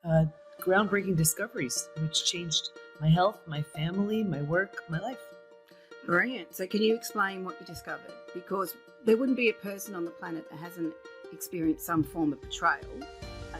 uh, groundbreaking discoveries, which changed my health, my family, my work, my life. Brilliant. So can you explain what you discovered? Because there wouldn't be a person on the planet that hasn't experienced some form of betrayal.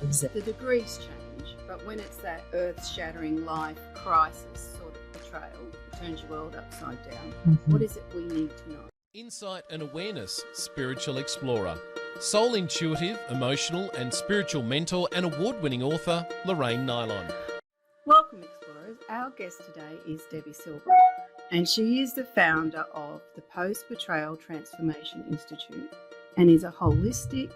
Exactly. The degrees change, but when it's that earth-shattering life crisis sort of betrayal, it turns your world upside down. What is it we need to know? Insight and awareness, spiritual explorer. Soul intuitive, emotional and spiritual mentor and award-winning author, Lorraine Nylon. Welcome, explorers. Our guest today is Debi Silber, and she is the founder of the Post-Betrayal Transformation Institute and is a holistic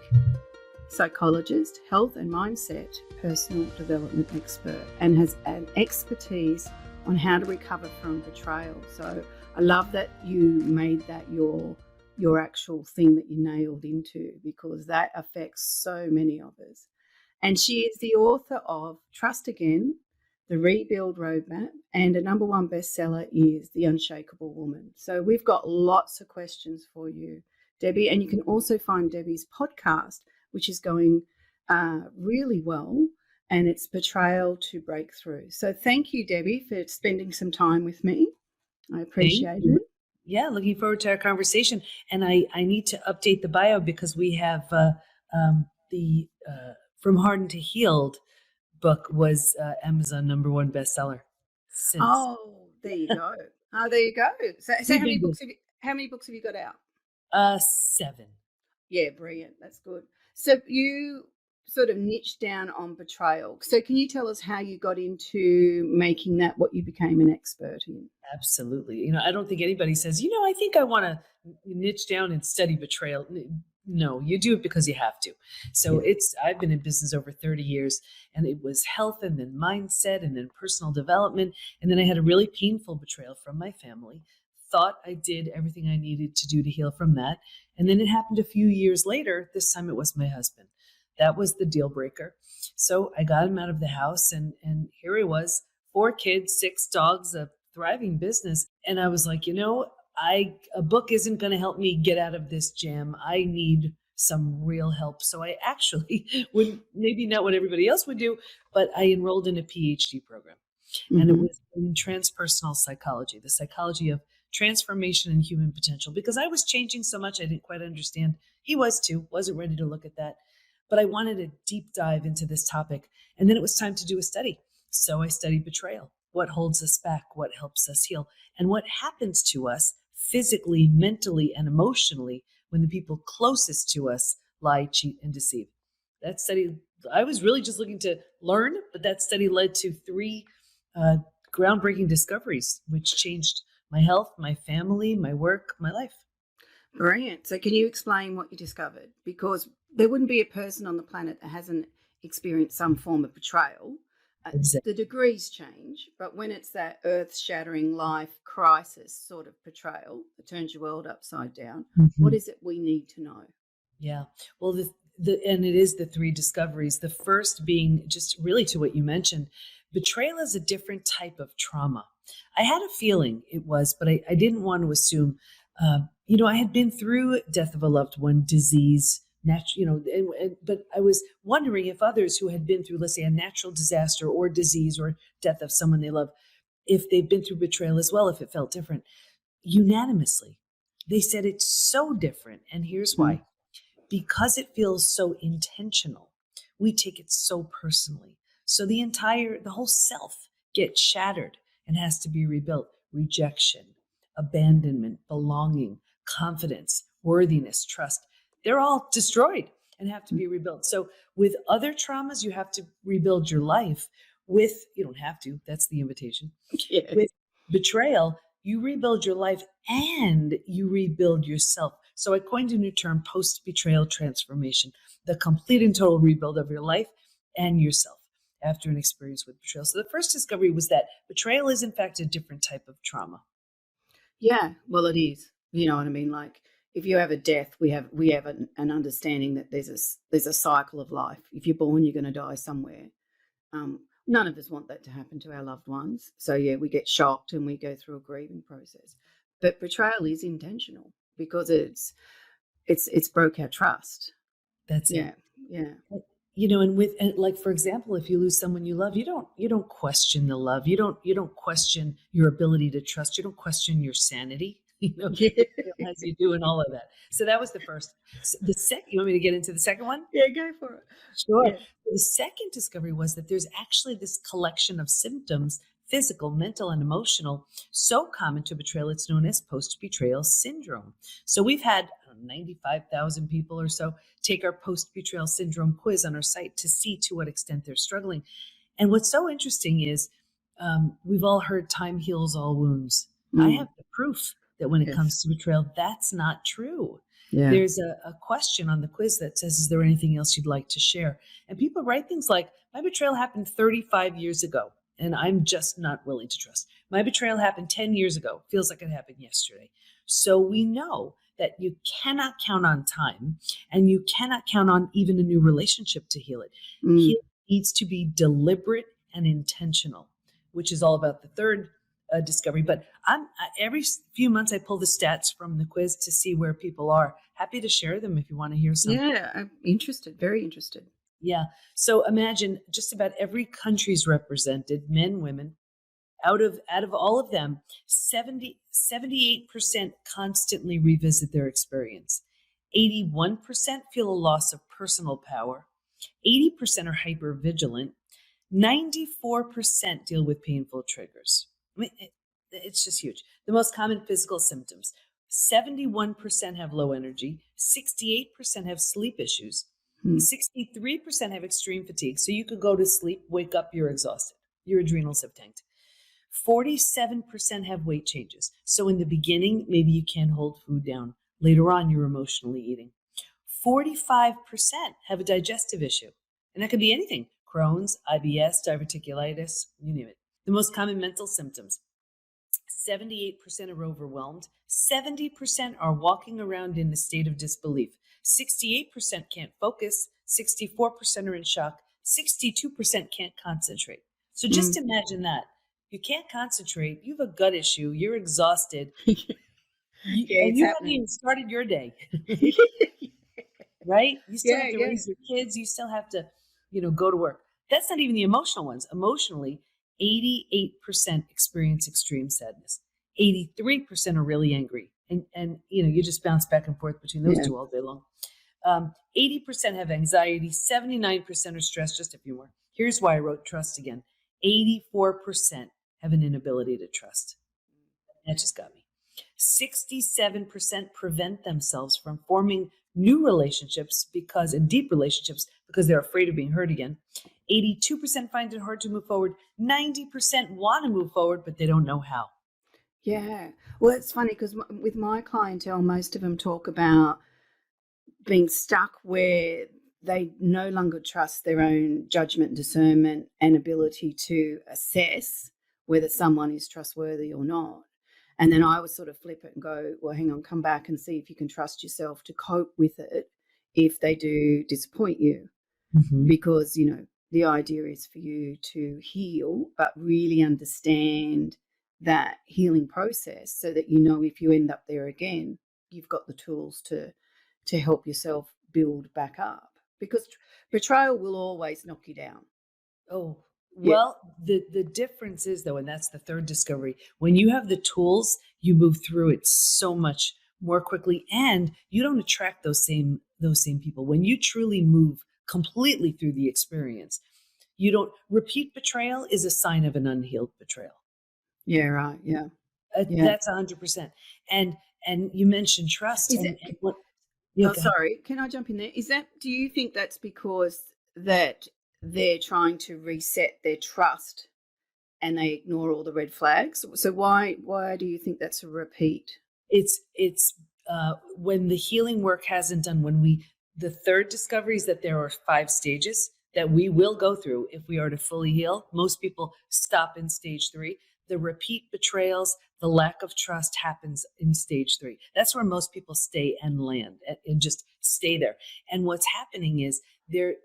psychologist, health and mindset, personal development expert, and has an expertise on how to recover from betrayal. So I love that you made that your actual thing that you nailed into, because that affects so many of us. And she is the author of Trust Again, The Rebuild Roadmap, and a #1 bestseller is The Unshakable Woman. So we've got lots of questions for you, Debi, and you can also find Debi's podcast, which is going really well, and it's Betrayal to Breakthrough. So thank you, Debi, for spending some time with me. I appreciate it. Yeah, looking forward to our conversation. And I need to update the bio because we have the From Hardened to Healed book was Amazon #1 bestseller. Since. Oh, there you go. So how many books have you got out? 7. Yeah, brilliant. That's good. So you sort of niched down on betrayal. So can you tell us how you got into making that what you became an expert in? Absolutely. I don't think anybody says, I think I want to niche down and study betrayal. No, you do it because you have to. So I've been in business over 30 years, and it was health and then mindset and then personal development. And then I had a really painful betrayal from my family. Thought I did everything I needed to do to heal from that. And then it happened a few years later. This time it was my husband. That was the deal breaker. So I got him out of the house, and here he was, 4 kids, 6 dogs, a thriving business. And I was like, a book isn't going to help me get out of this jam. I need some real help. So I actually would, maybe not what everybody else would do, but I enrolled in a PhD program. And it was in transpersonal psychology, the psychology of transformation and human potential, because I was changing so much I didn't quite understand. He was too, wasn't ready to look at that. But I wanted a deep dive into this topic. And then it was time to do a study. So I studied betrayal. What holds us back? What helps us heal? And what happens to us physically, mentally, and emotionally when the people closest to us lie, cheat, and deceive. That study, I was really just looking to learn, but that study led to 3 groundbreaking discoveries, which changed my health, my family, my work, my life. Brilliant. So can you explain what you discovered? Because there wouldn't be a person on the planet that hasn't experienced some form of betrayal. Exactly. The degrees change, but when it's that earth-shattering life crisis sort of betrayal that turns your world upside down, what is it we need to know? Yeah. Well, and it is the 3 discoveries. The first being just really to what you mentioned. Betrayal is a different type of trauma. I had a feeling it was, but I didn't want to assume. I had been through death of a loved one, disease, but I was wondering if others who had been through, let's say, a natural disaster or disease or death of someone they love, if they've been through betrayal as well, if it felt different. Unanimously, they said it's so different. And here's why. Because it feels so intentional, we take it so personally. So the whole self gets shattered and has to be rebuilt. Rejection, abandonment, belonging, confidence, worthiness, trust. They're all destroyed and have to be rebuilt. So with other traumas, you have to rebuild your life. You don't have to, that's the invitation. Yeah. With betrayal, you rebuild your life and you rebuild yourself. So I coined a new term, post-betrayal transformation, the complete and total rebuild of your life and yourself after an experience with betrayal. So the first discovery was that betrayal is in fact a different type of trauma. Yeah, well, it is. You know what I mean? Like, if you have a death, we have an understanding that there's a cycle of life. If you're born, you're going to die somewhere. None of us want that to happen to our loved ones. So yeah, we get shocked and we go through a grieving process. But betrayal is intentional because it's broke our trust. That's Yeah, it. yeah. and like, for example, if you lose someone you love, you don't question the love. You don't question your ability to trust. You don't question your sanity. Yeah. As you do and all of that. So that was the first. The second, you want me to get into the second one? Yeah, go for it. Sure. Yeah. The second discovery was that there's actually this collection of symptoms, physical, mental, and emotional, so common to betrayal, it's known as post-betrayal syndrome. So we've had 95,000 people or so take our post-betrayal syndrome quiz on our site to see to what extent they're struggling. And what's so interesting is we've all heard time heals all wounds. I Mm. have the proof that when it Yes. comes to betrayal, that's not true. Yeah. There's a question on the quiz that says, is there anything else you'd like to share? And people write things like, my betrayal happened 35 years ago, and I'm just not willing to trust. My betrayal happened 10 years ago, feels like it happened yesterday. So we know that you cannot count on time, and you cannot count on even a new relationship to heal it. Mm. Healing needs to be deliberate and intentional, which is all about the third discovery. But every few months I pull the stats from the quiz to see where people are. Happy to share them if you want to hear some. Yeah, I'm interested, very interested. Yeah. So imagine just about every country's represented, men, women. Out of all of them, 78% constantly revisit their experience. 81% feel a loss of personal power. 80% are hyper vigilant. 94% deal with painful triggers. I mean, it's just huge. The most common physical symptoms: 71% have low energy, 68% have sleep issues, Mm. 63% have extreme fatigue. So you could go to sleep, wake up, you're exhausted. Your adrenals have tanked. 47% have weight changes. So in the beginning, maybe you can't hold food down. Later on, you're emotionally eating. 45% have a digestive issue. And that could be anything: Crohn's, IBS, diverticulitis, you name it. The most common mental symptoms: 78% are overwhelmed, 70% are walking around in a state of disbelief, 68% can't focus, 64% are in shock, 62% can't concentrate. So just Mm. imagine that. You can't concentrate, you have a gut issue, you're exhausted, Yeah, and it's you haven't happening. even started your day. Right? You still Yeah, have to yeah. raise your kids. You still have to, go to work. That's not even the emotional ones. Emotionally, 88% experience extreme sadness. 83% are really angry. And you just bounce back and forth between those Yeah. two all day long. 80% have anxiety. 79% are stressed. Just a few more. Here's why I wrote trust again. 84% have an inability to trust. That just got me. 67% prevent themselves from forming new relationships and deep relationships because they're afraid of being hurt again. 82% find it hard to move forward. 90% want to move forward, but they don't know how. Yeah. Well, it's funny because with my clientele, most of them talk about being stuck where they no longer trust their own judgment, discernment, and ability to assess whether someone is trustworthy or not. And then I would sort of flip it and go, well, hang on, come back and see if you can trust yourself to cope with it if they do disappoint you. Mm-hmm. Because, the idea is for you to heal, but really understand that healing process so that, if you end up there again, you've got the tools to help yourself build back up, because betrayal will always knock you down. Oh, Yeah. well, the difference is, though, and that's the third discovery, when you have the tools, you move through it so much more quickly, and you don't attract those same people. When you truly move completely through the experience, you don't. Repeat betrayal is a sign of an unhealed betrayal. Yeah, right. Yeah. Yeah. That's 100%. And you mentioned trust, Is and it what? Yeah, Oh, go ahead. sorry, can I jump in there? Do you think that's because that they're trying to reset their trust and they ignore all the red flags? So why do you think that's a repeat? It's when the healing work hasn't done. The third discovery is that there are 5 stages that we will go through if we are to fully heal. Most people stop in stage 3. The repeat betrayals, the lack of trust happens in stage 3. That's where most people stay and land and just stay there. And what's happening is they're,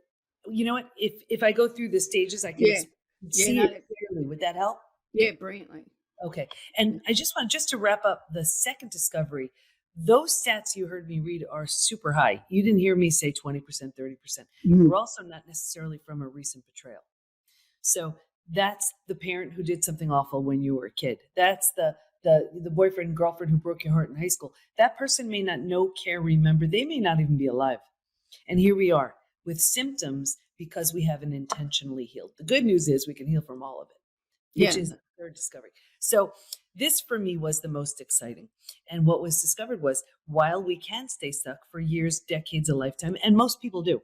you know what? If I go through the stages, I can Yeah. Yeah, see no, it clearly. Would that help? yeah, brilliantly. Okay. And I just want to wrap up the second discovery. Those stats you heard me read are super high. You didn't hear me say 20%, 30%. Mm. They're also not necessarily from a recent betrayal. So that's the parent who did something awful when you were a kid. That's the boyfriend and girlfriend who broke your heart in high school. That person may not know, care, remember. They may not even be alive. And here we are with symptoms because we haven't intentionally healed. The good news is we can heal from all of it, which Yeah. is the third discovery. So this for me was the most exciting. And what was discovered was while we can stay stuck for years, decades, a lifetime, and most people do,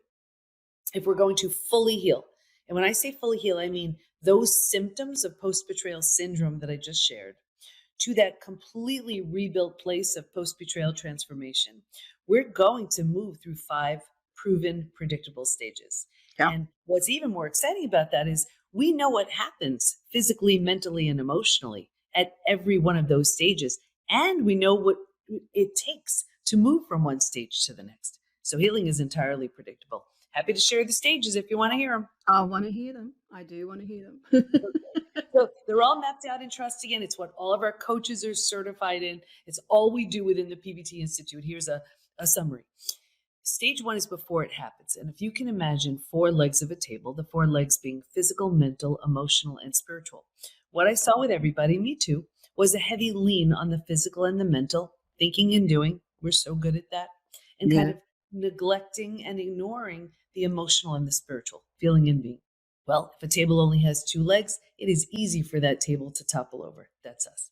if we're going to fully heal. And when I say fully heal, I mean those symptoms of post-betrayal syndrome that I just shared to that completely rebuilt place of post-betrayal transformation. We're going to move through 5 proven predictable stages. Yeah. And what's even more exciting about that is we know what happens physically, mentally, and emotionally at every one of those stages. And we know what it takes to move from one stage to the next. So healing is entirely predictable. Happy to share the stages if you want to hear them. I want to hear them. I do want to hear them. So they're all mapped out in trust. Again, it's what all of our coaches are certified in. It's all we do within the PBT Institute. Here's a summary. Stage 1 is before it happens. And if you can imagine 4 legs of a table, the 4 legs being physical, mental, emotional, and spiritual. What I saw with everybody, me too, was a heavy lean on the physical and the mental, thinking and doing. We're so good at that. And kind of neglecting and ignoring the emotional and the spiritual, feeling and being. Well, if a table only has 2 legs, it is easy for that table to topple over. That's us.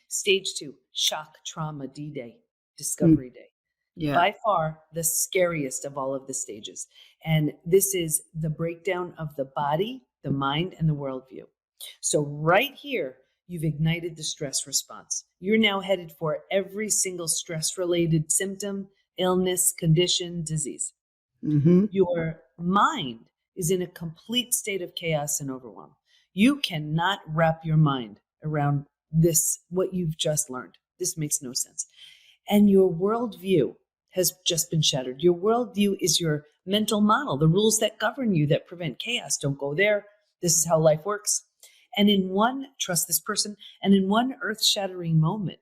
Stage 2, shock, trauma, D-Day, discovery day. Yeah. By far the scariest of all of the stages. And this is the breakdown of the body, the mind, and the worldview. So right here, you've ignited the stress response. You're now headed for every single stress-related symptom, illness, condition, disease. Mm-hmm. Your mind is in a complete state of chaos and overwhelm. You cannot wrap your mind around this, what you've just learned. This makes no sense. And your worldview has just been shattered. Your worldview is your mental model, the rules that govern you, that prevent chaos. Don't go there. This is how life works. And in one, trust this person, and in one earth-shattering moment,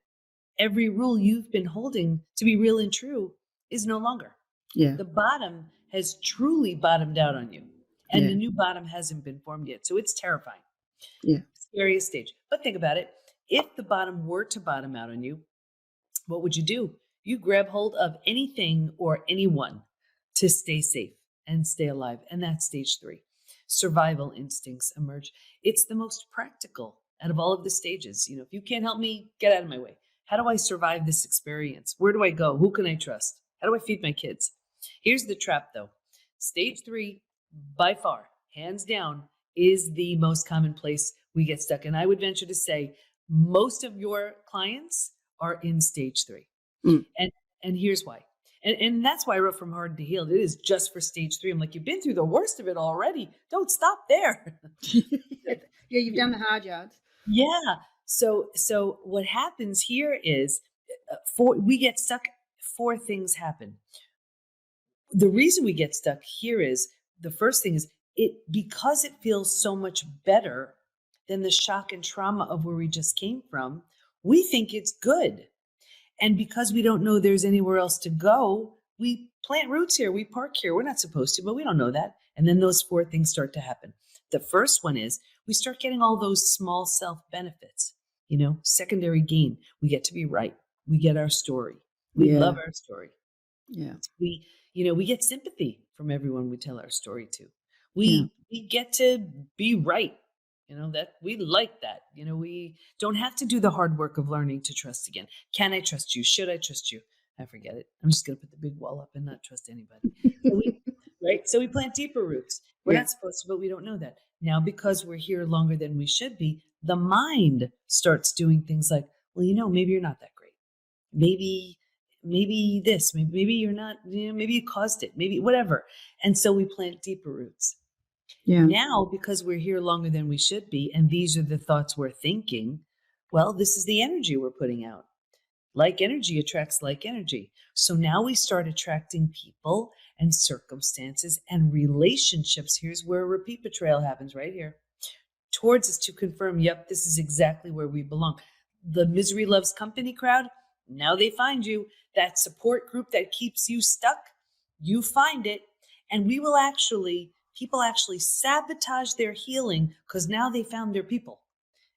every rule you've been holding to be real and true is no longer. Yeah. The bottom has truly bottomed out on you. And the new bottom hasn't been formed yet. So it's terrifying. Yeah. Scariest stage. But think about it. If the bottom were to bottom out on you, what would you do? You grab hold of anything or anyone to stay safe and stay alive. And that's stage 3. Survival instincts emerge. It's the most practical out of all of the stages. You know, if you can't help me, get out of my way. How do I survive this experience? Where do I go? Who can I trust? How do I feed my kids? Here's the trap, though. Stage 3, by far, hands down, is the most common place we get stuck. And I would venture to say most of your clients are in stage 3. Mm. And here's why. And that's why I wrote From Hard to Healed. It is just for stage 3. I'm like, you've been through the worst of it already. Don't stop there. Yeah, you've done the hard yards. Yeah. So what happens here is we get stuck. 4 things happen. The reason we get stuck here is the first thing is because it feels so much better than the shock and trauma of where we just came from, we think it's good. And because we don't know there's anywhere else to go, we plant roots here, we park here. We're not supposed to, but we don't know that. And then those 4 things start to happen. The first one is we start getting all those small self benefits, secondary gain. We get to be right. We get our story. We love our story. Yeah. We get sympathy from everyone we tell our story to. We get to be right. That we like that. We don't have to do the hard work of learning to trust again. Can I trust you? Should I trust you? I forget it. I'm just going to put the big wall up and not trust anybody. So we plant deeper roots. We're not supposed to, but we don't know that. Now, because we're here longer than we should be, the mind starts doing things like, well, maybe you're not that great. Maybe this, maybe you're not, maybe you caused it, maybe whatever. And so we plant deeper roots. Yeah. Now, because we're here longer than we should be, and these are the thoughts we're thinking, well, this is the energy we're putting out. Like energy attracts like energy. So now we start attracting people and circumstances and relationships. Here's where repeat betrayal happens, right here. Towards us to confirm, yep, this is exactly where we belong. The misery loves company crowd, Now they find you, that support group that keeps you stuck, you find it. And people actually sabotage their healing because now they found their people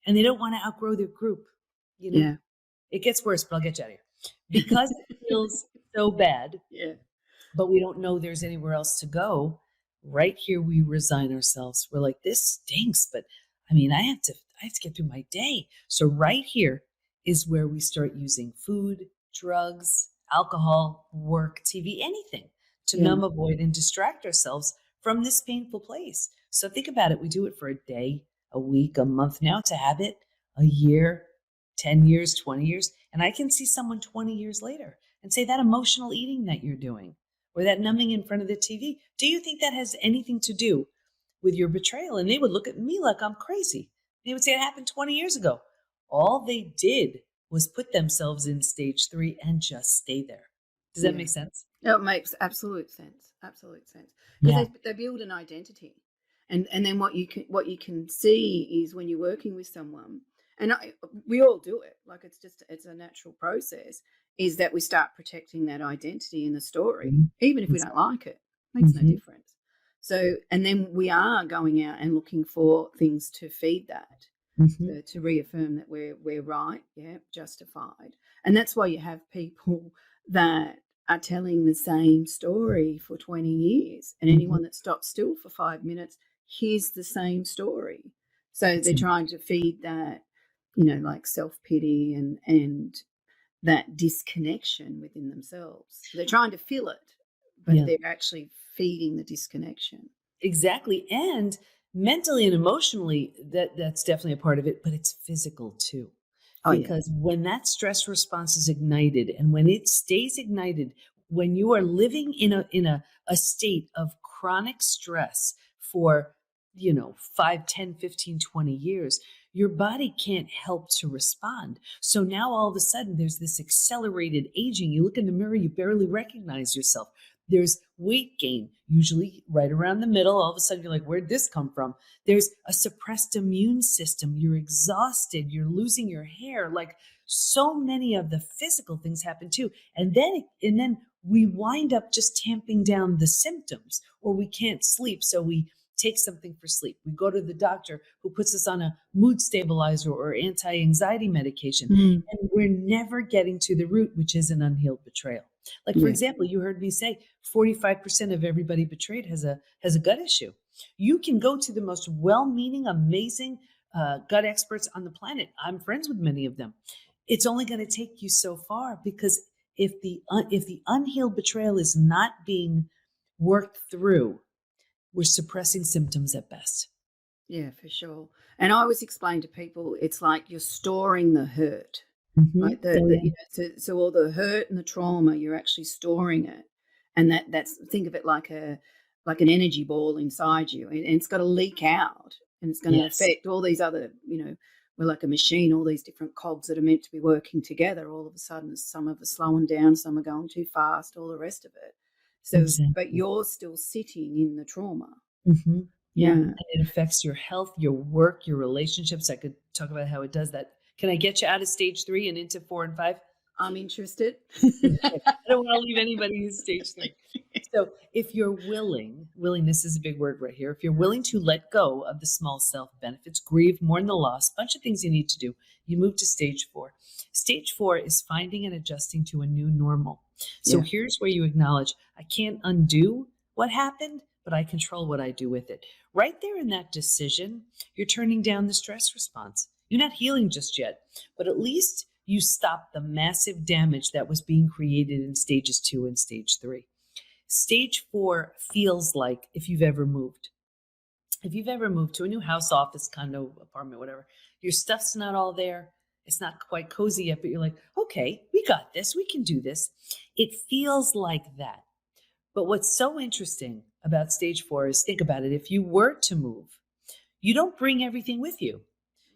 and they don't want to outgrow their group. You know, Yeah. it gets worse, but I'll get you out of here because it feels so bad, Yeah. but we don't know there's anywhere else to go. Right here, we resign ourselves. We're like, this stinks, but I mean, I have to get through my day. So right here is where we start using food, drugs, alcohol, work, TV, anything to Yeah. numb, avoid, and distract ourselves from this painful place. So think about it. We do it for a day, a week, a month, now to habit, a year, 10 years, 20 years. And I can see someone 20 years later and say that emotional eating that you're doing or that numbing in front of the TV, do you think that has anything to do with your betrayal? And they would look at me like I'm crazy. They would say it happened 20 years ago. All they did was put themselves in stage 3 and just stay there. Does that Yeah. make sense? No, it makes absolute sense. Absolute sense. Yeah. Because they build an identity. And then what you can see is when you're working with someone, and we all do it, like it's a natural process, is that we start protecting that identity in the story, even if we don't like it. Makes no difference. So, and then we are going out and looking for things to feed that, to reaffirm that we're right, justified. And that's why you have people that are telling the same story for 20 years, and anyone that stops still for 5 minutes hears the same story. So they're trying to feed that, like self-pity and that disconnection within themselves. So they're trying to fill it, but they're actually feeding the disconnection. Exactly. And mentally and emotionally, that's definitely a part of it, but it's physical too. Because when that stress response is ignited and when it stays ignited, when you are living in a state of chronic stress for 5, 10, 15, 20 years, your body can't help to respond. So now all of a sudden there's this accelerated aging. You look in the mirror, you barely recognize yourself. There's weight gain, usually right around the middle. All of a sudden you're like, where'd this come from? There's a suppressed immune system. You're exhausted. You're losing your hair. Like so many of the physical things happen too. And then we wind up just tamping down the symptoms, or we can't sleep. So we take something for sleep. We go to the doctor who puts us on a mood stabilizer or anti-anxiety medication. And we're never getting to the root, which is an unhealed betrayal. Like, for example, you heard me say 45% of everybody betrayed has a gut issue. You can go to the most well-meaning, amazing gut experts on the planet. I'm friends with many of them. It's only going to take you so far, because if the unhealed betrayal is not being worked through, we're suppressing symptoms at best. Yeah, for sure. And I always explain to people, it's like you're storing the hurt. Like so all the hurt and the trauma, you're actually storing it, and that's think of it like an energy ball inside you, and it's got to leak out, and it's going to affect all these other, we're like a machine, all these different cogs that are meant to be working together. All of a sudden, some of us slowing down, some are going too fast, all the rest of it. So, but you're still sitting in the trauma. Yeah, and it affects your health, your work, your relationships. I could talk about how it does that. Can I get you out of stage 3 and into 4 and 5? I'm interested. I don't want to leave anybody in stage 3. So if you're willingness is a big word right here. If you're willing to let go of the small self benefits, grieve, mourn the loss, bunch of things you need to do, you move to stage 4. Stage 4 is finding and adjusting to a new normal. So here's where you acknowledge, I can't undo what happened, but I control what I do with it. Right there in that decision, you're turning down the stress response. You're not healing just yet, but at least you stop the massive damage that was being created in stages 2 and stage 3. Stage 4 feels like if you've ever moved. If you've ever moved to a new house, office, condo, apartment, whatever, your stuff's not all there. It's not quite cozy yet, but you're like, okay, we got this. We can do this. It feels like that. But what's so interesting about stage 4 is, think about it. If you were to move, you don't bring everything with you.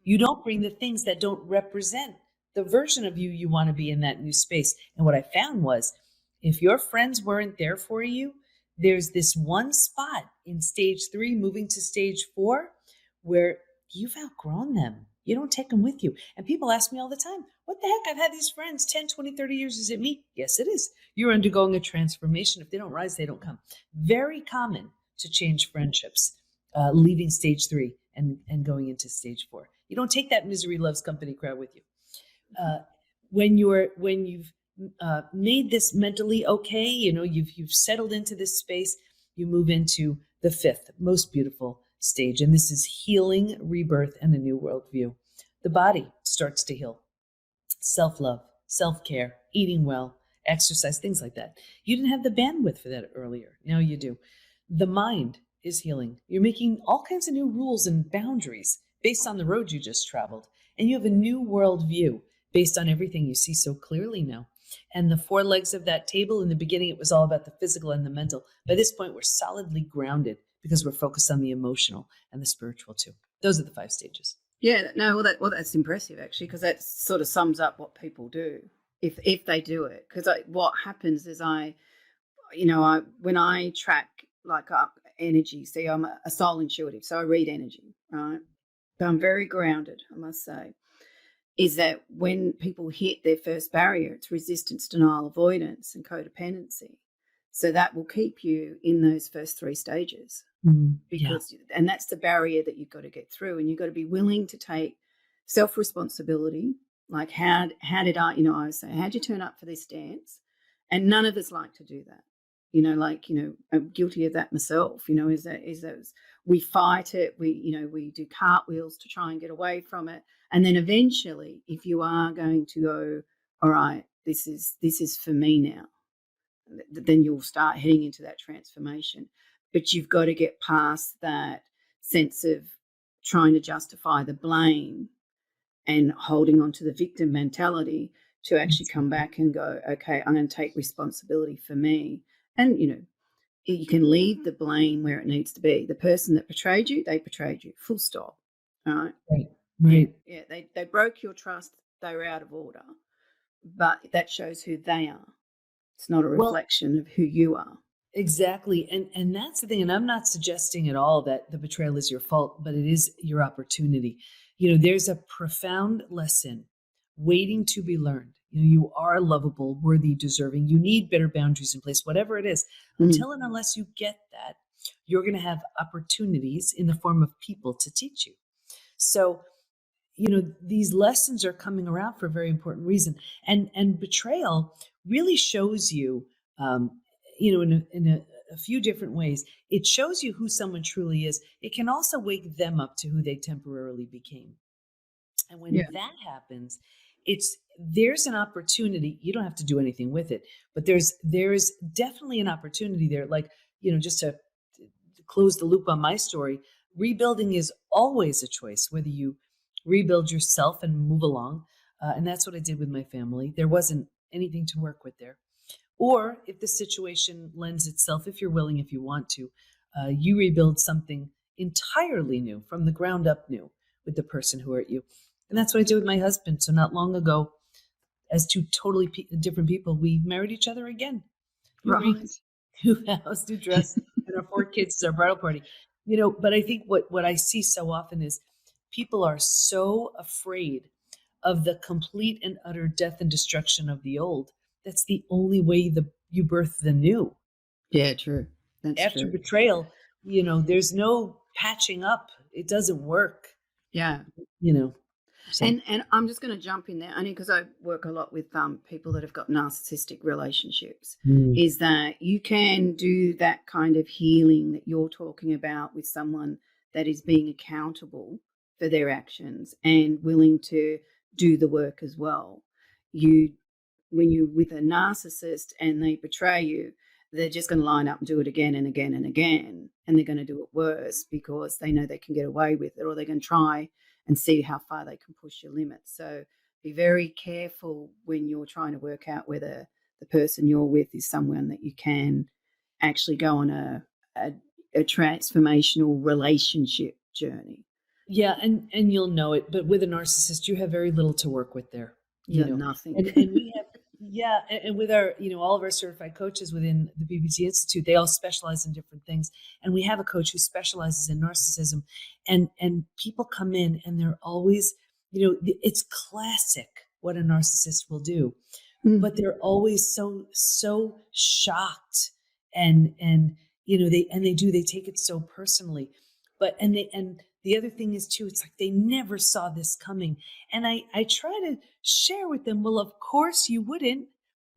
You don't bring the things that don't represent the version of you want to be in that new space. And what I found was, if your friends weren't there for you, there's this one spot in stage 3 moving to stage 4 where you've outgrown them. You don't take them with you. And people ask me all the time, what the heck? I've had these friends 10, 20, 30 years. Is it me? Yes, it is. You're undergoing a transformation. If they don't rise, they don't come. Very common to change friendships, leaving stage 3 and going into stage 4. You don't take that misery loves company crowd with you. When you've made this mentally okay, you've settled into this space, you move into the 5th most beautiful stage, and this is healing, rebirth, and a new worldview. The body starts to heal. Self-love, self-care, eating well, exercise, things like that. You didn't have the bandwidth for that earlier. Now you do. The mind is healing. You're making all kinds of new rules and boundaries based on the road you just traveled. And you have a new worldview based on everything you see so clearly now. And the 4 legs of that table, in the beginning, it was all about the physical and the mental. By this point, we're solidly grounded because we're focused on the emotional and the spiritual too. Those are the 5 stages. Yeah, no, that's impressive actually, because that sort of sums up what people do if they do it. Because what happens is when I track energy, see, I'm a soul intuitive, so I read energy, right? But I'm very grounded, I must say. Is that when people hit their first barrier, it's resistance, denial, avoidance, and codependency. So that will keep you in those first 3 stages. Because and that's the barrier that you've got to get through, and you've got to be willing to take self-responsibility. Like how did I always say, how'd you turn up for this dance? And none of us like to do that. I'm guilty of that myself. Is that we fight it, we do cartwheels to try and get away from it. And then eventually, if you are going to go, all right, this is for me now, then you'll start heading into that transformation. But you've got to get past that sense of trying to justify the blame and holding on to the victim mentality to actually come back and go, okay, I'm going to take responsibility for me. And, you can leave the blame where it needs to be. The person that betrayed you, they betrayed you, full stop. All right. Right. Yeah. They broke your trust. They were out of order. But that shows who they are. It's not a reflection of who you are. Exactly. And that's the thing. And I'm not suggesting at all that the betrayal is your fault, but it is your opportunity. There's a profound lesson waiting to be learned. You are lovable, worthy, deserving. You need better boundaries in place, whatever it is. Until and unless you get that, you're going to have opportunities in the form of people to teach you. So, these lessons are coming around for a very important reason. And betrayal really shows you, in a few different ways. It shows you who someone truly is. It can also wake them up to who they temporarily became. And when that happens, there's an opportunity. You don't have to do anything with it, but there's definitely an opportunity there. Like, just to close the loop on my story, rebuilding is always a choice, whether you rebuild yourself and move along. And that's what I did with my family. There wasn't anything to work with there. Or if the situation lends itself, if you're willing, if you want to, you rebuild something entirely new, from the ground up new, with the person who hurt you. And that's what I did with my husband. So not long ago, as 2 totally different people, we married each other again. New house, new dress, and our 4 kids is our bridal party. But I think what I see so often is people are so afraid of the complete and utter death and destruction of the old. That's the only way you birth the new. Yeah, true. After betrayal, there's no patching up. It doesn't work. Yeah. So. And I'm just going to jump in there, only because I work a lot with people that have got narcissistic relationships, is that you can do that kind of healing that you're talking about with someone that is being accountable for their actions and willing to do the work as well. When you're with a narcissist and they betray you, they're just going to line up and do it again and again and again, and they're going to do it worse because they know they can get away with it, or they're going to try and see how far they can push your limits. So be very careful when you're trying to work out whether the person you're with is someone that you can actually go on a transformational relationship journey. Yeah, and you'll know it. But with a narcissist, you have very little to work with there. Nothing. And we have, and with our, all of our certified coaches within the BBT Institute, they all specialize in different things. And we have a coach who specializes in narcissism. And people come in and they're always it's classic what a narcissist will do, Mm. but they're always so shocked, and they take it so personally. But and the other thing is too, it's like they never saw this coming. And I try to share with them, well, of course you wouldn't.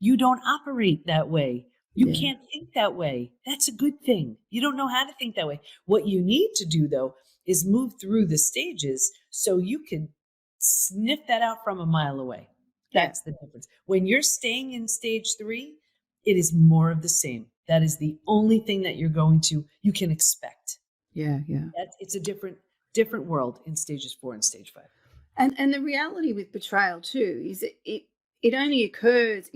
You don't operate that way. You Yeah. can't think that way. That's a good thing. You don't know how to think that way. What you need to do, though, is move through the stages so you can sniff that out from a mile away. Yeah. That's the difference. When you're staying in stage 3, it is more of the same. That is the only thing that you can expect. Yeah. Yeah. It's a different world in stages 4 and stage 5. And the reality with betrayal too is it only occurs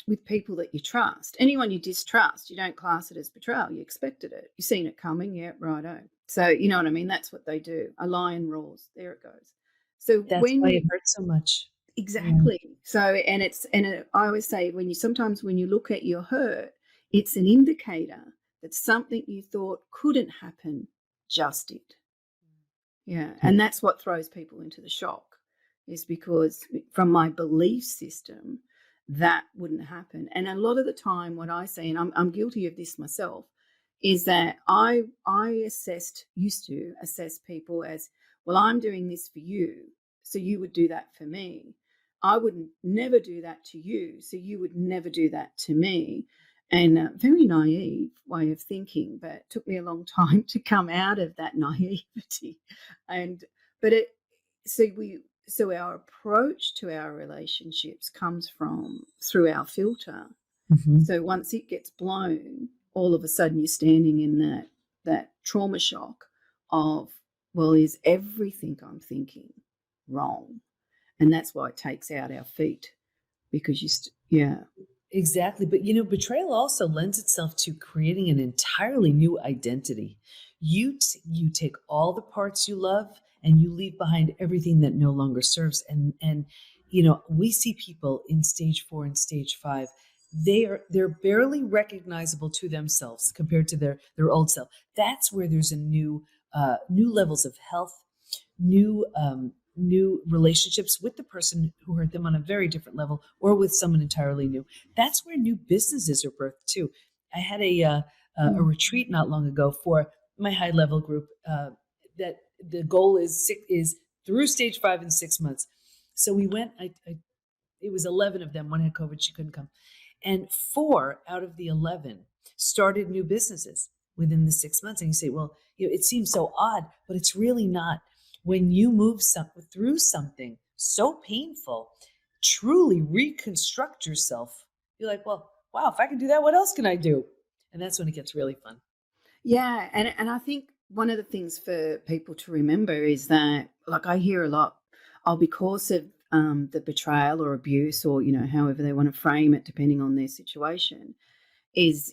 with people that you trust. Anyone you distrust, you don't class it as betrayal. You expected it. You've seen it coming. Yeah, righto. So you know what I mean? That's what they do. A lion roars. There it goes. So That's when why it you hurts so much. exactly. So I always say when you look at your hurt, it's an indicator that something you thought couldn't happen just did. Yeah, and that's what throws people into the shock, is because from my belief system, that wouldn't happen. And a lot of the time, what I say, and I'm guilty of this myself, is that I used to assess people as, well, I'm doing this for you, so you would do that for me. I would never do that to you, so you would never do that to me. And a very naive way of thinking, but it took me a long time to come out of that naivety. And but it so our approach to our relationships comes through our filter. Mm-hmm. So once it gets blown, all of a sudden you're standing in that trauma shock of, well, is everything I'm thinking wrong? And that's why it takes out our feet, because yeah. Exactly. But betrayal also lends itself to creating an entirely new identity. You take all the parts you love and you leave behind everything that no longer serves. And we see people in stage 4 and stage 5. They're barely recognizable to themselves compared to their old self. That's where there's a new levels of health, new relationships with the person who hurt them on a very different level, or with someone entirely new. That's where new businesses are birthed too. I had a retreat not long ago for my high level group. That the goal is through stage 5 in 6 months. So we went. It was 11 of them. One had COVID; she couldn't come, and 4 out of the 11 started new businesses within the 6 months. And you say, well, it seems so odd, but it's really not. When you move through something so painful, truly reconstruct yourself, you're like, well, wow, if I can do that, what else can I do? And that's when it gets really fun. Yeah, and I think one of the things for people to remember is that, like, I hear a lot, because of the betrayal or abuse, or however they want to frame it, depending on their situation, is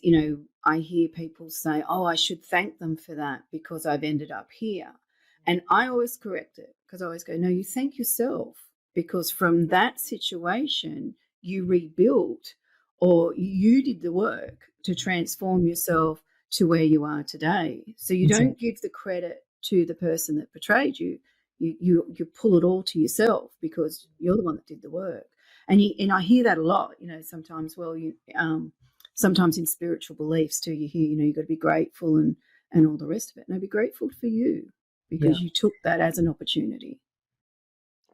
I hear people say, oh, I should thank them for that because I've ended up here. And I always correct it, because I always go, no, you thank yourself, because from that situation you rebuilt, or you did the work to transform yourself to where you are today. So you don't give the credit to the person that betrayed you. You pull it all to yourself, because you're the one that did the work. And I hear that a lot. Sometimes, sometimes in spiritual beliefs too, you hear, you've got to be grateful and all the rest of it. No, be grateful for you, because you took that as an opportunity.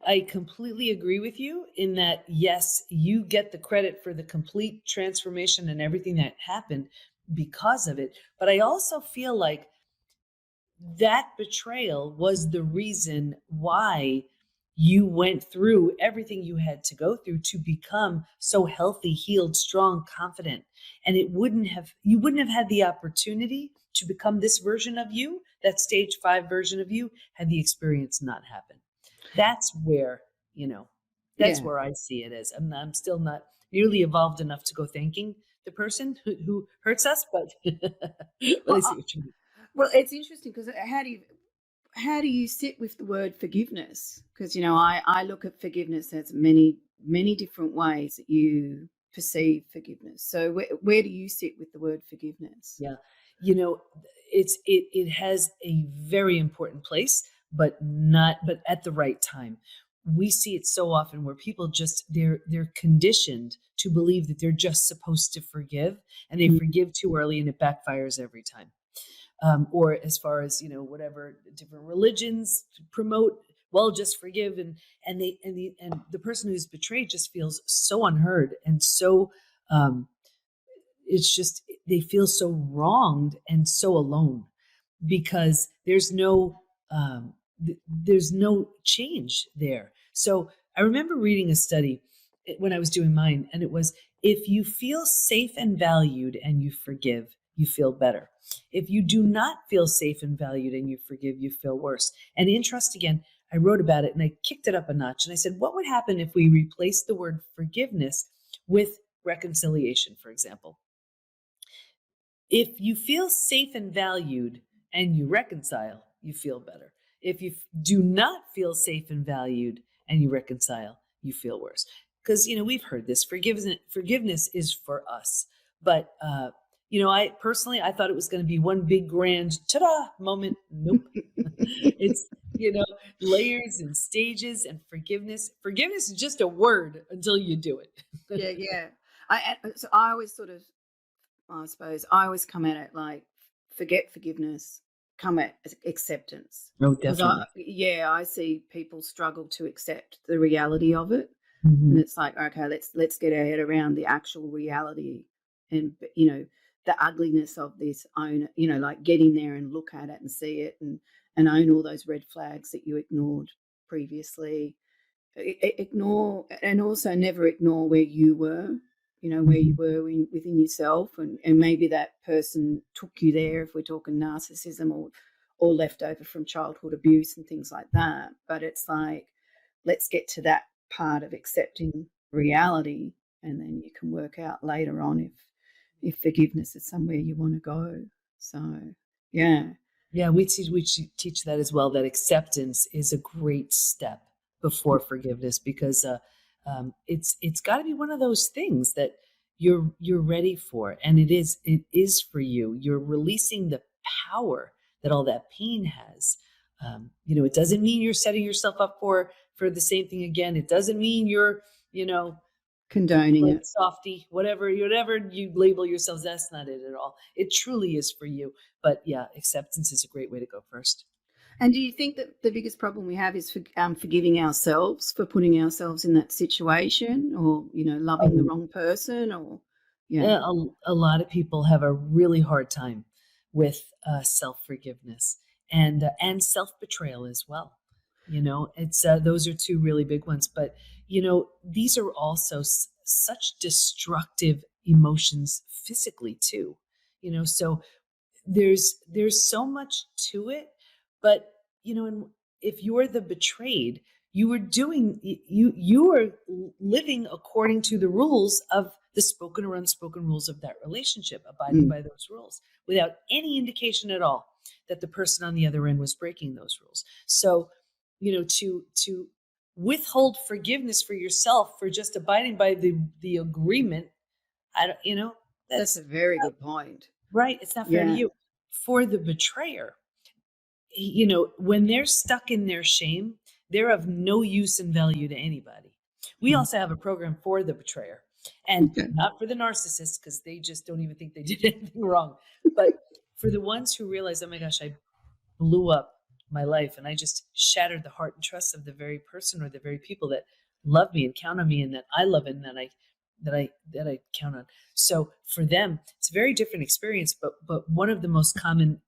I completely agree with you in that, yes, you get the credit for the complete transformation and everything that happened because of it. But I also feel like that betrayal was the reason why you went through everything you had to go through to become so healthy, healed, strong, confident. And you wouldn't have had the opportunity to become this version of you, that stage 5 version of you, had the experience not happened. That's where, where I see it as. I'm still not nearly evolved enough to go thanking the person who hurts us, but I see what you mean. Well, it's interesting, because how do you sit with the word forgiveness? Because I look at forgiveness as many different ways that you perceive forgiveness. So where do you sit with the word forgiveness? Yeah, it has a very important place, but at the right time. we see it so often where people just they're conditioned to believe that they're just supposed to forgive, and they forgive too early, and it backfires every time. Or as far as whatever different religions promote, well, just forgive, and the person who's betrayed just feels so unheard, and so it's just they feel so wronged and so alone, because there's no change there. So I remember reading a study when I was doing mine, and it was, if you feel safe and valued and you forgive, you feel better. If you do not feel safe and valued and you forgive, you feel worse. And in Trust Again, I wrote about it and I kicked it up a notch. And I said, what would happen if we replaced the word forgiveness with reconciliation, for example? If you feel safe and valued and you reconcile, you feel better. If you do not feel safe and valued and you reconcile, you feel worse. Because, we've heard this, forgiveness is for us. But, I personally, I thought it was going to be one big grand ta-da moment. Nope. It's, layers and stages, and forgiveness. Forgiveness is just a word until you do it. Yeah. So I always I suppose I always come at it like, forget forgiveness, come at acceptance. Oh, Because definitely. I see people struggle to accept the reality of it. Mhm. And it's like, okay, let's get our head around the actual reality, and the ugliness of this, own, like getting there and look at it and see it, and own all those red flags that you ignored previously. Ignore, and also never ignore where you were, where you were within yourself, and maybe that person took you there, if we're talking narcissism, or leftover from childhood abuse and things like that. But it's like, let's get to that part of accepting reality, and then you can work out later on if forgiveness is somewhere you want to go. So yeah. Yeah, we teach that as well. That acceptance is a great step before forgiveness, because it's got to be one of those things that you're ready for, and it is for you. You're releasing the power that all that pain has. It doesn't mean you're setting yourself up for the same thing again. It doesn't mean you're you know Condoning like it. softy, whatever you label yourselves. That's not it at all. It truly is for you. But yeah, acceptance is a great way to go first. And do you think that the biggest problem we have is forgiving ourselves for putting ourselves in that situation, or loving the Um, wrong person, or yeah, a lot of people have a really hard time with self forgiveness and self betrayal as well. It's those are two really big ones. But these are also such destructive emotions physically too. So there's so much to it. But and if you're the betrayed, you are living according to the rules of the spoken or unspoken rules of that relationship, abiding mm, by those rules without any indication at all that the person on the other end was breaking those rules. So to withhold forgiveness for yourself for just abiding by the agreement, I don't that's a that's very good point. right. It's not fair to Yeah, you. For the betrayer, when they're stuck in their shame, they're of no use and value to anybody. We mm, also have a program for the betrayer, and okay, not for the narcissists, because they just don't even think they did anything wrong. But for the ones who realize, oh my gosh, I blew up my life and I just shattered the heart and trust of the very person or the very people that love me and count on me, and that I love, and that I count on. So for them, it's a very different experience. But one of the most common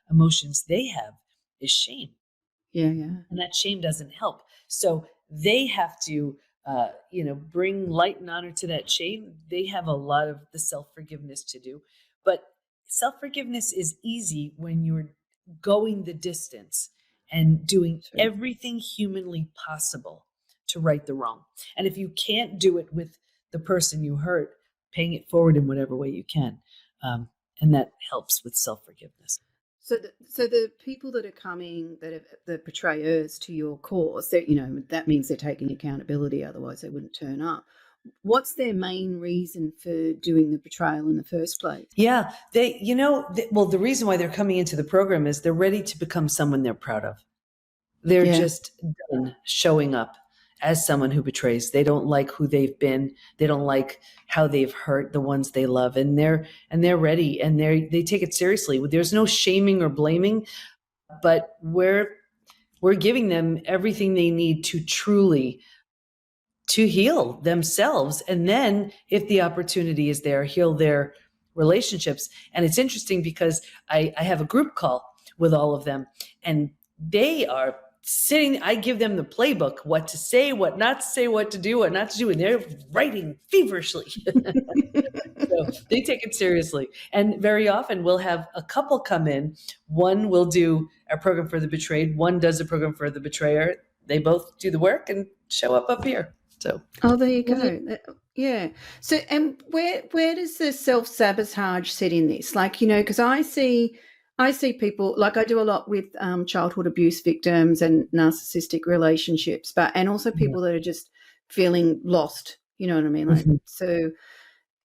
emotions they have is shame, yeah, and that shame doesn't help. So they have to, bring light and honor to that shame. They have a lot of the self forgiveness to do, but self forgiveness is easy when you're going the distance and doing true. everything humanly possible to right the wrong. And if you can't do it with the person you hurt, paying it forward in whatever way you can, um, and that helps with self forgiveness. So the people that are coming, that are the betrayers to your cause, that that means they're taking accountability. Otherwise, they wouldn't turn up. What's their main reason for doing the betrayal in the first place? Yeah, well, the reason why they're coming into the program is they're ready to become someone they're proud of. They're Yeah, just done showing up as someone who betrays. They don't like who they've been. They don't like how they've hurt the ones they love, and they're ready, and they take it seriously. There's no shaming or blaming, but we're giving them everything they need to truly to heal themselves, and then if the opportunity is there, heal their relationships. And it's interesting because I have a group call with all of them, and they are sitting, I give them the playbook, what to say, what not to say, what to do, what not to do, and they're writing feverishly. So they take it seriously. And very often we'll have a couple come in. One will do a program for the betrayed, one does a program for the betrayer. They both do the work and show up here. So there you go. Yeah. So, and where does the self-sabotage sit in this? Like, because I see people, like I do a lot with childhood abuse victims and narcissistic relationships, and also people that are just feeling lost. You know what I mean? Like, so,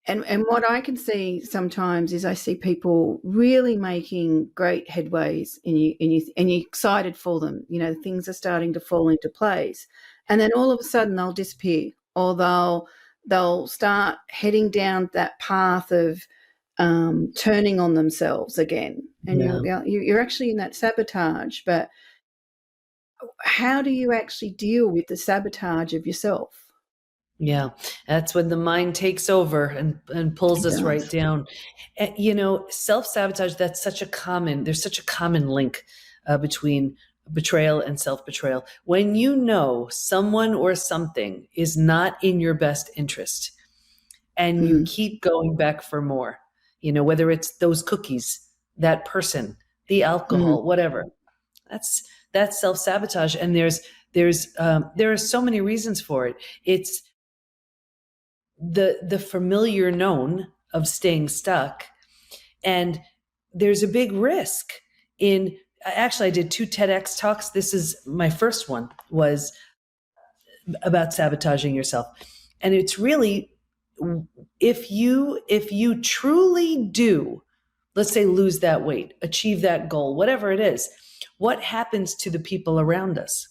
and what I can see sometimes is I see people really making great headways, and you're excited for them. Things are starting to fall into place, and then all of a sudden they'll disappear, or they'll start heading down that path of turning on themselves again, and you're actually in that sabotage. But how do you actually deal with the sabotage of yourself? Yeah, that's when the mind takes over and pulls us right down. Self-sabotage, there's such a common link between betrayal and self-betrayal. When you know someone or something is not in your best interest and you keep going back for more, whether it's those cookies, that person, the alcohol, whatever, that's self-sabotage. And there are so many reasons for it. It's the familiar known of staying stuck. And there's a big risk I did 2 TEDx talks. This is my first one, was about sabotaging yourself. And it's really, if you truly do, let's say, lose that weight, achieve that goal, whatever it is, what happens to the people around us?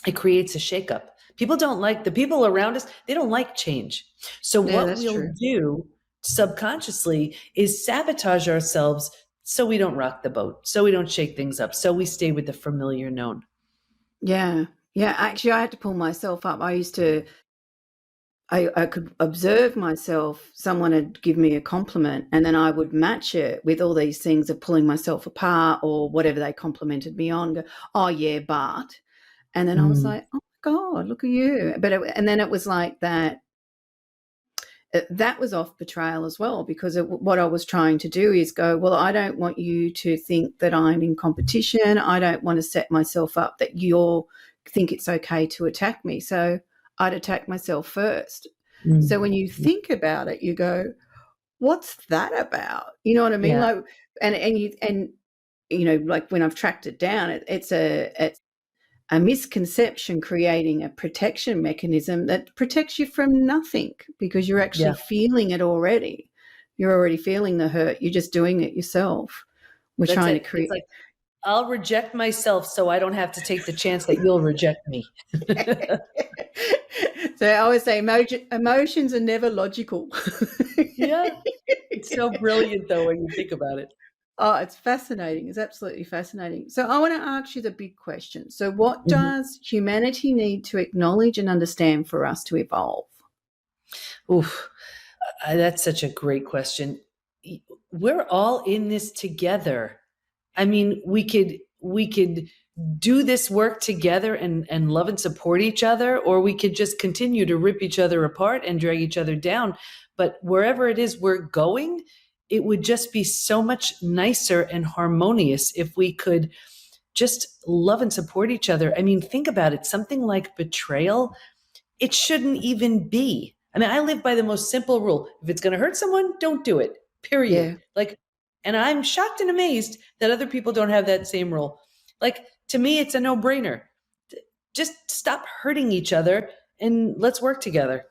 It creates a shakeup. The people around us, they don't like change. So what we'll do subconsciously is sabotage ourselves so we don't rock the boat, so we don't shake things up, so we stay with the familiar known. Yeah. Yeah. Actually, I had to pull myself up. I could observe myself. Someone would give me a compliment, and then I would match it with all these things of pulling myself apart or whatever they complimented me on. Go, oh yeah, but. And then I was like, oh my God, look at you. And then it was like that. That was off betrayal as well, because what I was trying to do is go, well, I don't want you to think that I'm in competition. I don't want to set myself up that you'll think it's okay to attack me. So I'd attack myself first. So when you think about it, you go, what's that about? You know what I mean? Yeah. Like, and like when I've tracked it down, it's a misconception creating a protection mechanism that protects you from nothing, because you're actually feeling it already. You're already feeling the hurt. You're just doing it yourself. We're trying to create. It's like, I'll reject myself so I don't have to take the chance that you'll reject me. So I always say emotions are never logical. Yeah. It's so brilliant, though, when you think about it. Oh, it's fascinating. It's absolutely fascinating. So I want to ask you the big question. So what does humanity need to acknowledge and understand for us to evolve? Oof, that's such a great question. We're all in this together. I mean, we could do this work together and love and support each other, or we could just continue to rip each other apart and drag each other down. But wherever it is we're going, it would just be so much nicer and harmonious if we could just love and support each other. I mean, think about it. Something like betrayal, it shouldn't even be. I mean, I live by the most simple rule. If it's going to hurt someone, don't do it, period. Yeah. And I'm shocked and amazed that other people don't have that same rule. To me, it's a no-brainer. Just stop hurting each other and let's work together.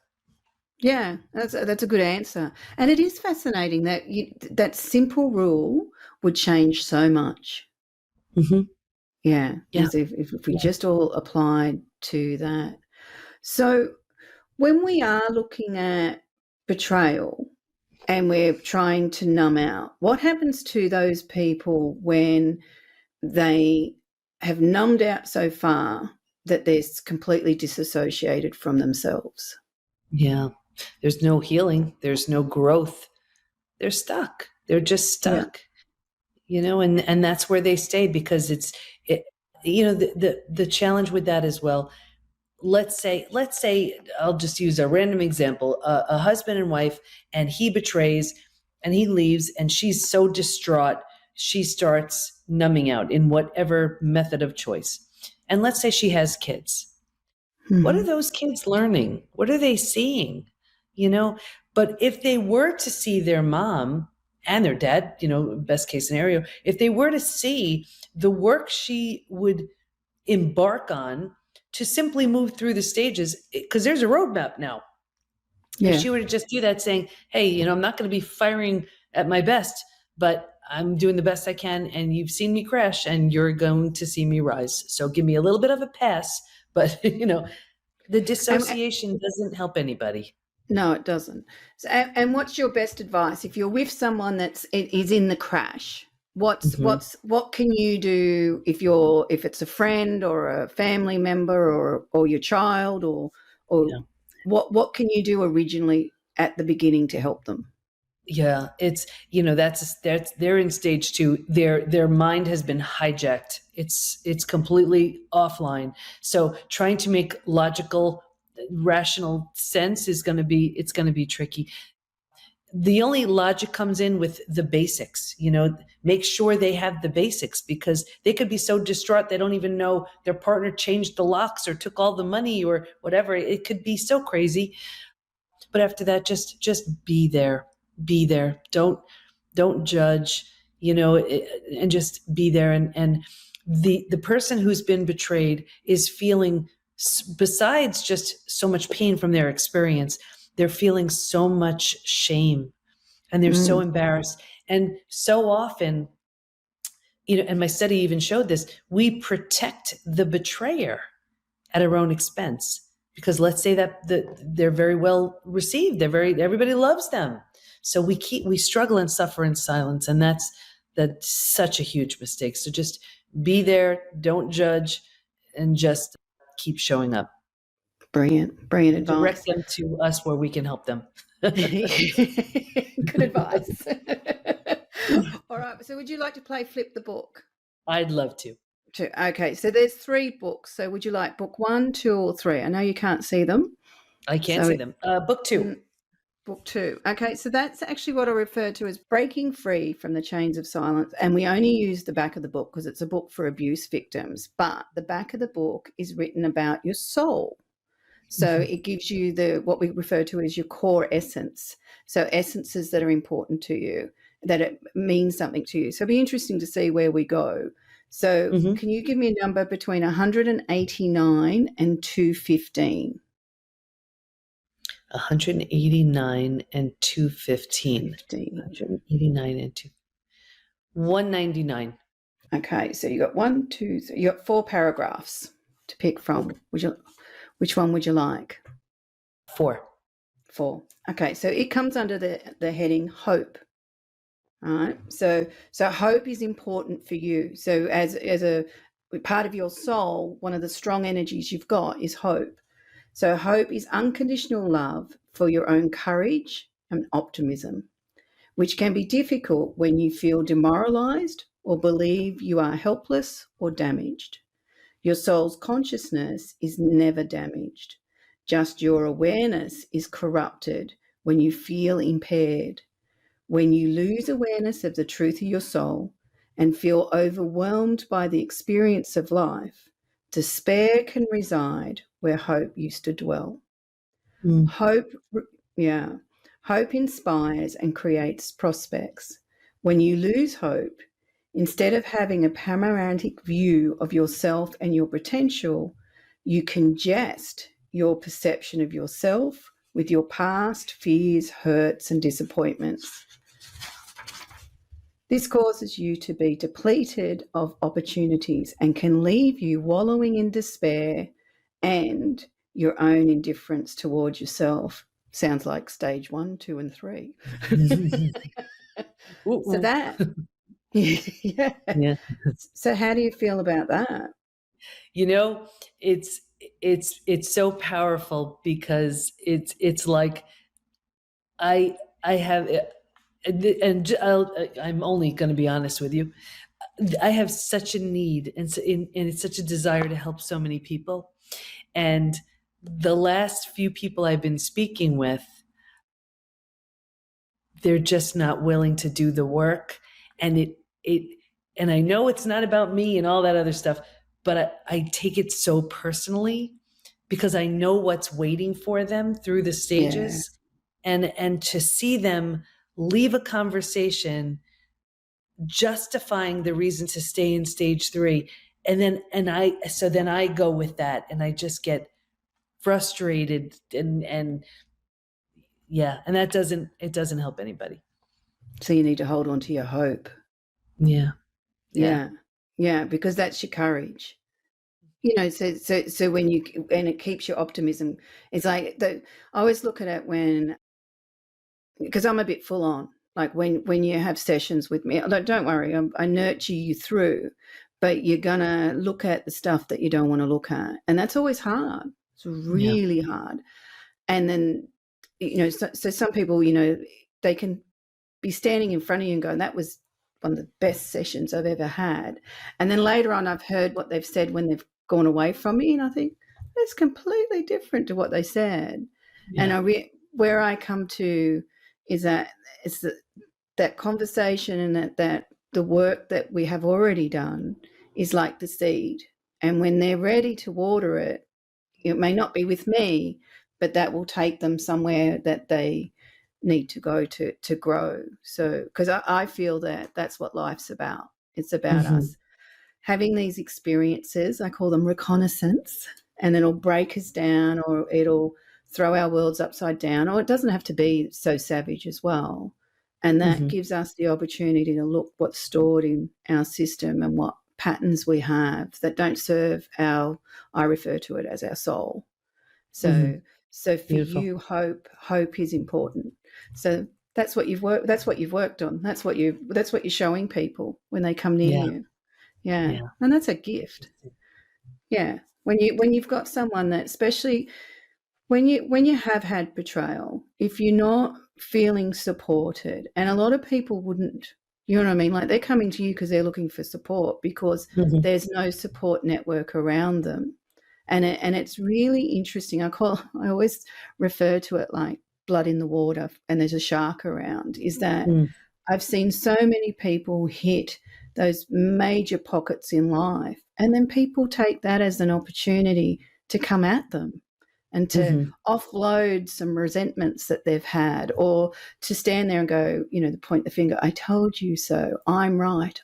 Yeah, that's a good answer. And it is fascinating that that simple rule would change so much. Mm-hmm. Yeah. As if we just all applied to that. So when we are looking at betrayal and we're trying to numb out, what happens to those people when they have numbed out so far that they're completely disassociated from themselves? Yeah. There's no healing. There's no growth. They're stuck. They're just Yeah. stuck, and that's where they stay because it, the challenge with that as well. Let's say I'll just use a random example, a husband and wife, and he betrays and he leaves and she's so distraught, she starts numbing out in whatever method of choice. And let's say she has kids. What are Mhm. those kids learning? What are they seeing? You know, but if they were to see their mom and their dad, best case scenario, if they were to see the work she would embark on to simply move through the stages, because there's a roadmap now. If Yeah. she were to just do that, saying, hey, I'm not going to be firing at my best, but I'm doing the best I can, and you've seen me crash and you're going to see me rise. So give me a little bit of a pass. But, the And, dissociation doesn't help anybody. no, it doesn't. So, and what's your best advice if you're with someone is in the crash? Mhm. What can you do if it's a friend or a family member or your child or Yeah. what can you do originally at the beginning to help them? Yeah, it's that's they're in stage 2. Their mind has been hijacked. It's completely offline. So trying to make logical, rational sense it's going to be tricky. The only logic comes in with the basics, make sure they have the basics, because they could be so distraught they don't even know their partner changed the locks or took all the money or whatever. It could be so crazy. But after that, just be there. Be there. Don't judge, and just be there. And the person who's been betrayed is feeling, besides just so much pain from their experience, they're feeling so much shame, and they're so Mm, embarrassed. And so often, and my study even showed this, we protect the betrayer at our own expense, because let's say that they're very well received, everybody loves them, so we struggle and suffer in silence, and that's such a huge mistake. So just be there, don't judge, and just keep showing up brilliant and direct advice. them to us where we can help them. Good advice. All right. So would you like to play Flip the Book? I'd love to. Okay, so there's 3 books. So would you like book 1, 2, or 3? I know you can't see them. I can't So see them. Book 2. book 2. Okay, so that's actually what I refer to as breaking free from the chains of silence. And we only use the back of the book because it's a book for abuse victims. But the back of the book is written about your soul. So Mhm. it gives you what we refer to as your core essence. So essences that are important to you, that it means something to you. So it'll be interesting to see where we go. So Mhm. can you give me a number between 189 and 215? 189 and 215. 215. 189 and 199. Okay, so you got 1, 2, 3. You got 4 paragraphs to pick from. Which one would you like? 4. 4. Okay, so it comes under the heading hope. All right. So hope is important for you. So as a part of your soul, one of the strong energies you've got is hope. So hope is unconditional love for your own courage and optimism, which can be difficult when you feel demoralized or believe you are helpless or damaged. Your soul's consciousness is never damaged. Just your awareness is corrupted when you feel impaired. When you lose awareness of the truth of your soul and feel overwhelmed by the experience of life, despair can reside where hope used to dwell. Mm. Hope, yeah, hope inspires and creates prospects. When you lose hope, instead of having a panoramic view of yourself and your potential, you congest your perception of yourself with your past fears, hurts, and disappointments. This causes you to be depleted of opportunities and can leave you wallowing in despair and your own indifference towards yourself. Sounds like stage 1, 2, and 3. Ooh, So ooh. that, yeah. Yeah. So how do you feel about that? You know, it's so powerful because it's like I have and I'm only going to be honest with you. I have such a need and it's such a desire to help so many people. And the last few people I've been speaking with, they're just not willing to do the work. And it and I know it's not about me and all that other stuff, but I take it so personally because I know what's waiting for them through the Yeah, stages. And to see them leave a conversation justifying the reason to stay in stage 3, and then I go with that and I just get frustrated and yeah, and it doesn't help anybody. so you need to hold on to your hope. Yeah. Yeah. Yeah, yeah, because that's your courage. So when and it keeps your optimism. It's like I always look at it when, because I'm a bit full on. Like when you have sessions with me, don't worry, I nurture you through, but you're gonna look at the stuff that you don't want to look at, and that's always hard. It's Yeah. really hard. And then, so some people, they can be standing in front of you and going, that was one of the best sessions I've ever had. And then later on, I've heard what they've said when they've gone away from me, and I think that's completely different to what they said. And Yeah. where I come to is that it's that conversation, and that the work that we have already done is like the seed. And when they're ready to water it, it may not be with me, but that will take them somewhere that they need to go to grow. So, because I feel that that's what life's about. It's about Mm-hmm. us having these experiences. I call them reconnaissance, and it'll break us down, or it'll throw our worlds upside down, or it doesn't have to be so savage as well. And that Mm-hmm. gives us the opportunity to look what's stored in our system and what patterns we have that don't serve I refer to it as our soul. Mm-hmm. So so for Beautiful. you, hope is important. So that's what you've worked on. That's what you're showing people when they come near Yeah. you. Yeah. Yeah. And that's a gift. Yeah. When you've got someone that, especially when you have had betrayal, if you're not feeling supported, and a lot of people wouldn't, you know what I mean? Like, they're coming to you because they're looking for support, because Mm-hmm. there's no support network around them. And it's really interesting. I always refer to it like blood in the water and there's a shark around, is that Mm. I've seen so many people hit those major pockets in life, and then people take that as an opportunity to come at them and to Mm-hmm. offload some resentments that they've had, or to stand there and go, to point the finger, I told you so, I'm right,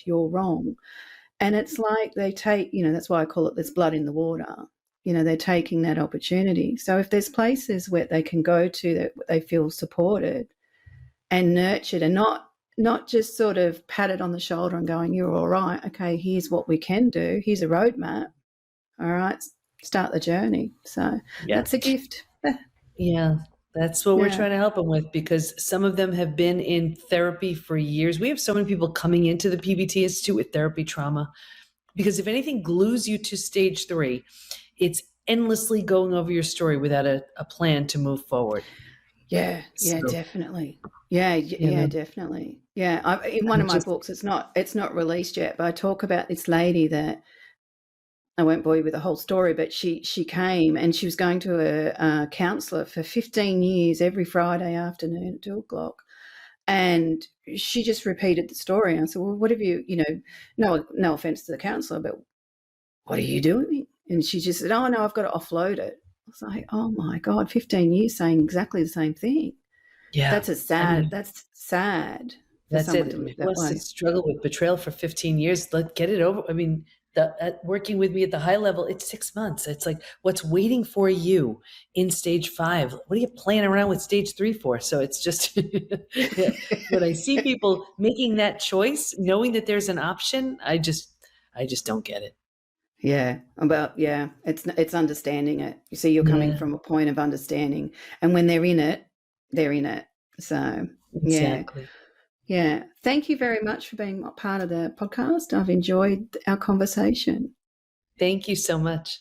you're wrong. And it's like they take, that's why I call it, there's blood in the water. They're taking that opportunity. So if there's places where they can go to that they feel supported and nurtured, and not just sort of patted on the shoulder and going, you're all right, okay, here's what we can do, here's a roadmap, all right, start the journey. So Yeah. that's a gift. Yeah. That's what we're Yeah. trying to help them with, because some of them have been in therapy for years. We have so many people coming into the PBT Institute with therapy trauma, because if anything glues you to stage 3, it's endlessly going over your story without a plan to move forward. Yeah, So, definitely. Yeah, you know, definitely. Yeah, in one of my just, books, it's not released yet, but I talk about this lady that, I won't bore you with the whole story, but she came, and she was going to a counsellor for 15 years every Friday afternoon at 2 o'clock, and she just repeated the story. And I said, well, what have you, no offence to the counsellor, but what are you doing? And she just said, oh no, I've got to offload it. I was like, oh my God, 15 years saying exactly the same thing. yeah. I mean, That's sad for that's someone it. to live Who that wants to way. struggle with betrayal for 15 years? Get it over. I mean, working with me at the high level, it's 6 months. It's like, what's waiting for you in stage 5? What are you playing around with stage 3 for? So it's just, yeah. When I see people making that choice, knowing that there's an option, I just don't get it. Yeah, it's understanding it. You see, you're coming Yeah, from a point of understanding, and when they're in it, they're in it. So yeah, exactly. yeah. Thank you very much for being a part of the podcast. I've enjoyed our conversation. Thank you so much.